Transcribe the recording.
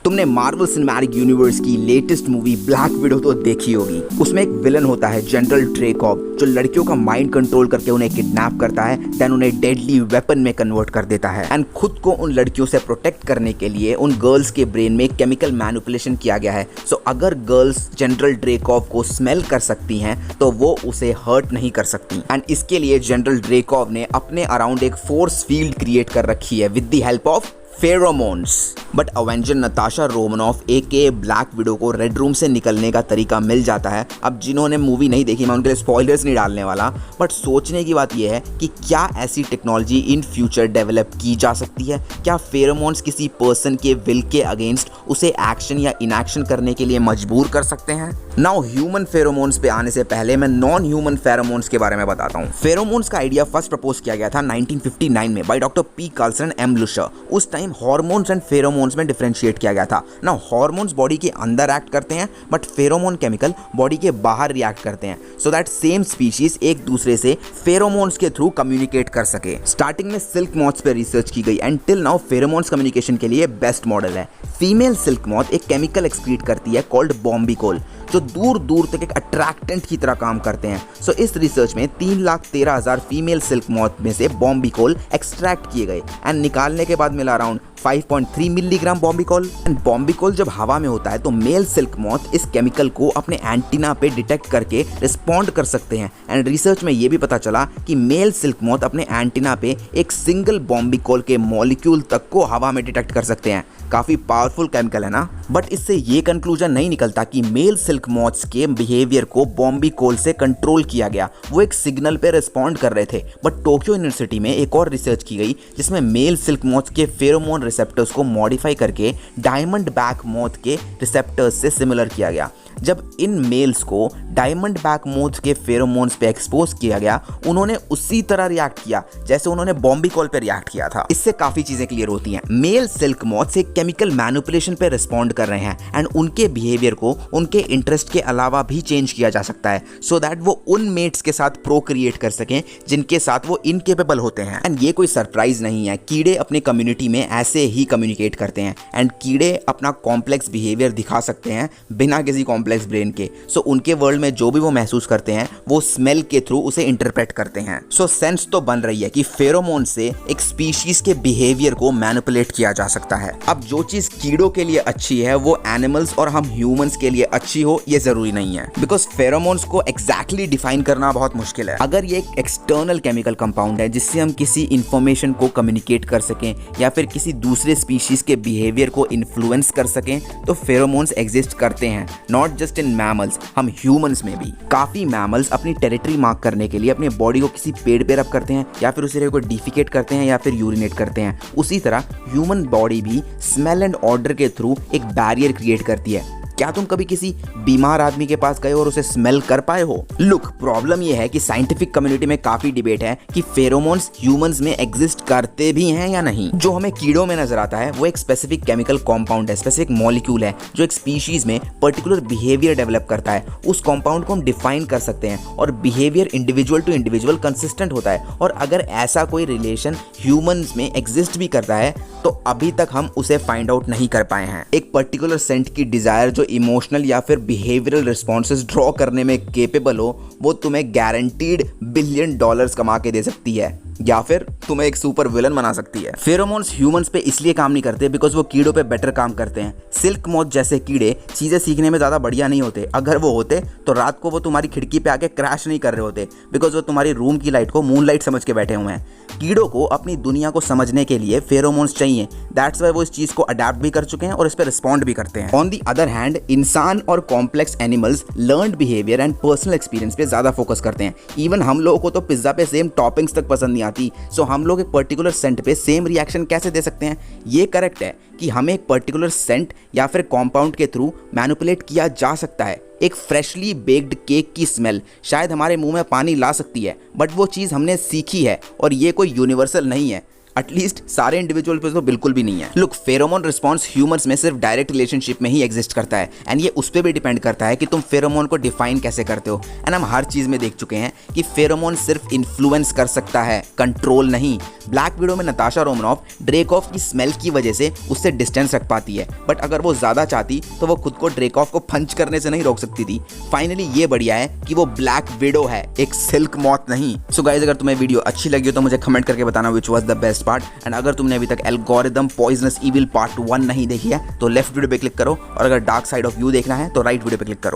तुमने Marvel cinematic universe की latest movie black window तो देखी होगी। उसमें एक विलन होता है जनरल ड्रेकॉव, जो लड़कियों का माइंड कंट्रोल करके उन्हें किडनैप करता है, देन उन्हें डेडली वेपन में कन्वर्ट कर देता है एंड खुद को उन लड़कियों से प्रोटेक्ट करने के लिए उन गर्ल्स के ब्रेन में केमिकल मैनिपुलेशन किया गया है। सो अगर गर्ल्स जनरल ड्रेकॉव को स्मेल कर सकती हैं तो वो उसे हर्ट नहीं कर सकती एंड इसके लिए जनरल ड्रेकॉव ने अपने अराउंड एक फोर्स फील्ड क्रिएट कर रखी है with the help of pheromones. But avenger Natasha Romanoff aka black widow को रेड रूम से निकलने का तरीका मिल जाता है। अब जिन्होंने मूवी नहीं देखी, मैं उनके लिए स्पॉयलर्स नहीं डालने वाला, बट सोचने की बात यह है कि क्या ऐसी टेक्नोलॉजी इन फ्यूचर डेवलप की जा सकती है? क्या फेरोमोन्स किसी पर्सन के विल के अगेंस्ट उसे एक्शन या इनएक्शन करने के लिए मजबूर कर सकते हैं? नाउ ह्यूमन फेरोमोन्स पे आने से पहले मैं नॉन ह्यूमन फेरोमोन्स के बारे में बताता हूँ। फेरोमोन्स का आइडिया फर्स्ट प्रपोज किया गया था 1959 में by doctor p Karlson m Luscher. उस टाइम हार्मोन्स एंड फेरोमोन्स में डिफरेंशिएट किया गया था। नाउ हार्मोन्स बॉडी के अंदर एक्ट करते हैं बट फेरोमोन केमिकल बॉडी के बाहर रिएक्ट करते हैं सो दैट सेम स्पीशीज एक दूसरे से फेरोमोन्स के थ्रू कम्युनिकेट कर सके। स्टार्टिंग में सिल्क मॉथ्स पे रिसर्च की गई and till now pheromones communication के लिए बेस्ट मॉडल है। फीमेल सिल्क मॉथ एक केमिकल एक्सक्रीट करती है कॉल्ड बॉम्बिकोल, जो दूर दूर तक एक अट्रैक्टेंट की तरह काम करते हैं। सो इस रिसर्च में 3,13,000 फीमेल सिल्क मॉथ में से बॉम्बिकोल एक्सट्रैक्ट किए गए एंड निकालने के बाद मिला अराउंड 5.3 मिलीग्राम बॉम्बिकोल। एंड बॉम्बिकोल जब हवा में होता है तो मेल सिल्क मॉथ इस केमिकल को अपने एंटीना पे डिटेक्ट करके रिस्पॉन्ड कर सकते हैं एंड रिसर्च में ये भी पता चला कि मेल सिल्क मॉथ अपने एंटीना पे एक सिंगल बॉम्बिकोल के मॉलिक्यूल तक को हवा में डिटेक्ट कर सकते हैं। काफी पावरफुल केमिकल है ना। बट इससे ये कंक्लूजन नहीं निकलता कि मेल सिल्क मॉथ्स के बिहेवियर को बॉम्बिकोल से कंट्रोल किया गया, वो एक सिग्नल पे रिस्पॉन्ड कर रहे थे। बट टोक्यो यूनिवर्सिटी में एक और रिसर्च की गई जिसमें मेल सिल्क मॉथ्स के फेरोमोन रिसेप्टर्स को मॉडिफाई करके डायमंड बैक मॉथ के रिसेप्टर्स से सिमिलर किया गया। जब इन मेल्स को डायमंड बैक मोथ के फेरोमोन्स पे एक्सपोज किया गया, उन्होंने उसी तरह रिएक्ट किया जैसे उन्होंने बॉम्बिकोल पे रिएक्ट किया था। इससे काफी चीजें क्लियर होती हैं। मेल सिल्क मॉथ्स एक केमिकल मैनिपुलेशन पे रिस्पॉन्ड कर रहे हैं एंड उनके बिहेवियर को उनके इंटरेस्ट के अलावा भी चेंज किया जा सकता है सो दैट वो उन मेट्स के साथ प्रोक्रिएट कर सकें जिनके साथ वो इनकेपेबल होते हैं। एंड ये कोई सरप्राइज नहीं है, कीड़े अपने कम्युनिटी में ऐसे ही कम्युनिकेट करते हैं एंड कीड़े अपना कॉम्प्लेक्स बिहेवियर दिखा सकते हैं बिना किसी कॉम्प्लेक्स ब्रेन के। सो उनके वर्ल्ड में जो भी वो महसूस करते हैं वो स्मेल के थ्रू उसे इंटरप्रेट करते हैं। सो सेंस तो बन रही है कि फेरोमोन से एक स्पीशीज के बिहेवियर को मैनिपुलेट किया जा सकता है। अब जो चीज कीड़ों के लिए अच्छी है वो एनिमल्स और हम ह्यूमंस के लिए अच्छी हो ये जरूरी नहीं है, बिकॉज फेरोमोन्स को एग्जैक्टली डिफाइन करना बहुत मुश्किल है। अगर ये एक एक्सटर्नल केमिकल कंपाउंड है जिससे हम किसी इंफॉर्मेशन को कम्युनिकेट कर सकें या फिर किसी दूसरे स्पीशीज के बिहेवियर को इन्फ्लुएंस कर सकें तो फेरोमोन्स एग्जिस्ट करते हैं, नॉट जस्ट इन मैमल्स, हम ह्यूमंस में भी। काफी मैमल्स अपनी टेरिटरी मार्क करने के लिए अपने बॉडी को किसी पेड़ पे रब करते हैं या फिर उसे को डिफिकेट करते हैं या फिर यूरिनेट करते हैं। उसी तरह ह्यूमन बॉडी भी स्मेल एंड ऑर्डर के थ्रू एक बैरियर क्रिएट करती है। क्या तुम कभी किसी बीमार आदमी के पास गए और उसे स्मेल कर पाए हो? लुक, प्रॉब्लम यह है कि साइंटिफिक कम्युनिटी में काफी डिबेट है कि फेरोमोन्स ह्यूमंस में एग्जिस्ट करते भी हैं या नहीं। जो हमें कीड़ों में नजर आता है वो एक स्पेसिफिक केमिकल कॉम्पाउंड है, स्पेसिफिक मॉलिक्यूल है जो एक स्पीशीज में पर्टिकुलर बिहेवियर डेवलप करता है। उस कॉम्पाउंड को हम डिफाइन कर सकते हैं और behaviour individual to individual consistent होता है। और अगर ऐसा कोई रिलेशन ह्यूमंस में एग्जिस्ट भी करता है तो अभी तक हम उसे फाइंड आउट नहीं कर पाए हैं। एक पर्टिकुलर सेंट की डिजायर जो इमोशनल या फिर बिहेवियरल रिस्पॉन्सेज ड्रॉ करने में केपेबल हो वो तुम्हें गारंटीड $1 बिलियन कमा के दे सकती है या फिर तुम्हें एक सुपर विलन बना सकती है। फेरोमोन्स ह्यूमंस पे इसलिए काम नहीं करते बिकॉज वो कीड़ों पे बेटर काम करते हैं। सिल्क मॉथ जैसे कीड़े चीजें सीखने में ज्यादा बढ़िया नहीं होते। अगर वो होते तो रात को वो तुम्हारी खिड़की पे आके क्रैश नहीं कर रहे होते बिकॉज वो तुम्हारी रूम की लाइट को मून लाइट समझ के बैठे हुए हैं। कीड़ों को अपनी दुनिया को समझने के लिए फेरोमोन्स चाहिए, दैट्स वाई वो इस चीज को अडेप्ट भी कर चुके हैं और इस पर रिस्पॉन्ड भी करते हैं। ऑन दी अदर हैंड इंसान और complex animals learned behaviour and personal experience पे ज्यादा फोकस करते हैं। इवन हम लोगों को तो पिज्जा पे सेम टॉपिंग्स तक पसंद नहीं आती, सो हम लोग एक पर्टिकुलर सेंट पे सेम रिएक्शन कैसे दे सकते हैं? ये करेक्ट है कि हमें एक पर्टिकुलर सेंट या फिर कॉम्पाउंड के थ्रू मैनिपुलेट किया जा सकता है। एक फ्रेशली बेक्ड केक की स्मेल शायद हमारे मुंह में पानी ला सकती है बट वो चीज़ हमने सीखी है और ये कोई यूनिवर्सल नहीं है। एटलीस्ट सारे इंडिविजुअल पे तो बिल्कुल भी नहीं है। लुक, फेरोमोन रिस्पॉन्स ह्यूमंस में सिर्फ डायरेक्ट रिलेशनशिप में ही एग्जिस्ट करता है एंड ये उस पर भी डिपेंड करता है कि तुम फेरोमोन को डिफाइन कैसे करते हो। एंड हम हर चीज में देख चुके हैं कि फेरोमोन सिर्फ इन्फ्लुएंस कर सकता है, कंट्रोल नहीं। ब्लैक विडो में नताशा रोमनॉफ ड्रेकॉफ की स्मेल की वजह से उससे डिस्टेंस रख पाती है, बट अगर वो ज्यादा चाहती तो वो खुद को ड्रेकॉफ को पंच करने से नहीं रोक सकती थी। फाइनली ये बढ़िया है कि वो ब्लैक विडो है, एक सिल्क मॉथ नहीं। सो गाइस, अगर तुम्हें वीडियो अच्छी लगी हो तो मुझे कमेंट करके बताना which was the best part. And अगर तुमने अभी तक एल्गोरिदम पॉइजनस इविल पार्ट 1 नहीं देखी है तो लेफ्ट वीडियो पे क्लिक करो, और अगर डार्क साइड ऑफ यू देखना है तो राइट वीडियो पे क्लिक करो।